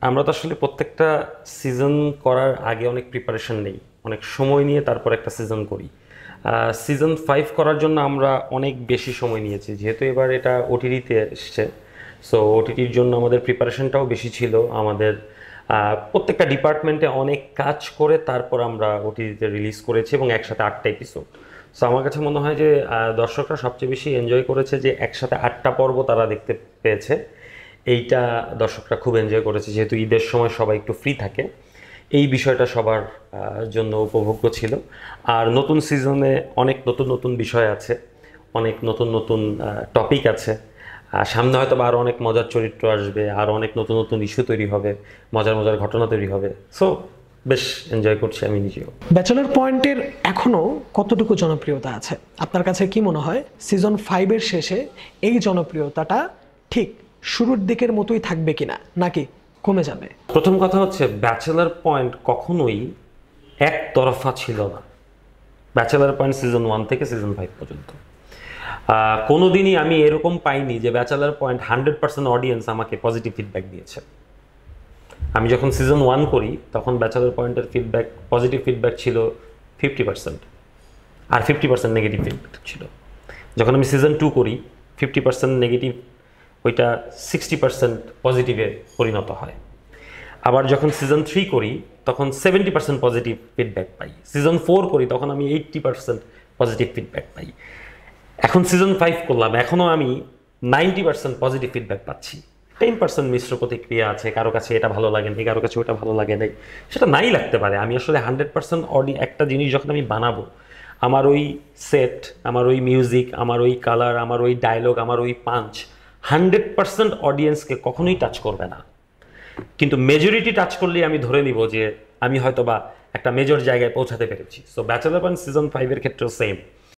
আমরা তো আসলে প্রত্যেকটা সিজন করার আগে অনেক প্রিপারেশন নেই, অনেক সময় নিয়ে তারপর একটা সিজন করি। সিজন 5 করার জন্য আমরা অনেক বেশি সময় নিয়েছি, যেহেতু এবার এটা ওটিটিতে এসছে। সো ওটিটির জন্য আমাদের প্রিপারেশনটাও বেশি ছিল। আমাদের প্রত্যেকটা ডিপার্টমেন্টে অনেক কাজ করে তারপর আমরা ওটিটিতে রিলিজ করেছি, এবং একসাথে 8টা এপিসোড। সো আমার কাছে মনে হয় যে দর্শকরা সবচেয়ে বেশি এনজয় করেছে যে একসাথে 8টা পর্ব তারা দেখতে পেয়েছে। এইটা দর্শকরা খুব এনজয় করেছে, যেহেতু ঈদের সময় সবাই একটু ফ্রি থাকে। এই বিষয়টা সবার জন্য উপভোগ্য ছিল। আর নতুন সিজনে অনেক নতুন নতুন বিষয় আছে, অনেক নতুন নতুন টপিক আছে। সামনে হয়তো বা আরও অনেক মজার চরিত্র আসবে, আর অনেক নতুন নতুন ইস্যু তৈরি হবে, মজার মজার ঘটনা তৈরি হবে। সো বেশ এনজয় করছি আমি নিজেও। ব্যাচেলর পয়েন্টের এখনো কতটুকু জনপ্রিয়তা আছে আপনার কাছে? কি মনে হয় সিজন 5 এর শেষে এই জনপ্রিয়তাটা ঠিক শুরুর দিকের মতোই থাকবে কিনা, নাকি কমে যাবে? প্রথম কথা হচ্ছে, ব্যাচেলার পয়েন্ট কখনোই একতরফা ছিল না। ব্যাচেলার পয়েন্ট সিজন 1 থেকে সিজন 5 পর্যন্ত কোনো দিনই আমি এরকম পাইনি যে ব্যাচেলার পয়েন্ট 100% অডিয়েন্স আমাকে পজিটিভ ফিডব্যাক দিয়েছে। আমি যখন সিজন 1 করি তখন ব্যাচেলার পয়েন্টের ফিডব্যাক, পজিটিভ ফিডব্যাক ছিল 50%, আর 50% নেগেটিভ ফিডব্যাক ছিল। যখন আমি সিজন 2 করি 50% নেগেটিভ, ওইটা 60% পজিটিভে পরিণত হয়। আবার যখন সিজন 3 করি তখন 70% পজিটিভ ফিডব্যাক পাই। সিজন 4 করি তখন আমি 80% পজিটিভ ফিডব্যাক পাই। এখন সিজন 5 করলাম, এখনও আমি 90% পজিটিভ ফিডব্যাক পাচ্ছি। 10% মিশ্র প্রতিক্রিয়া আছে, কারো কাছে এটা ভালো লাগে নাই, কারো কাছে ওটা ভালো লাগে নাই। সেটা নাই লাগতে পারে। আমি আসলে 100% একটা জিনিস যখন আমি বানাবো, আমার ওই সেট, আমার ওই মিউজিক, আমার ওই কালার, আমার ওই ডায়লগ, আমার ওই পাঞ্চ 100% অডিয়েন্সকে কখনোই টাচ করবে না। কিন্তু মেজরিটি টাচ করলেই আমি ধরে নিব যে আমি হয়তো বা একটা মেজর জায়গায় পৌঁছাতে পেরেছি। সো ব্যাচেলর পয়েন্ট সিজন 5 এর ক্ষেত্রেও সেম।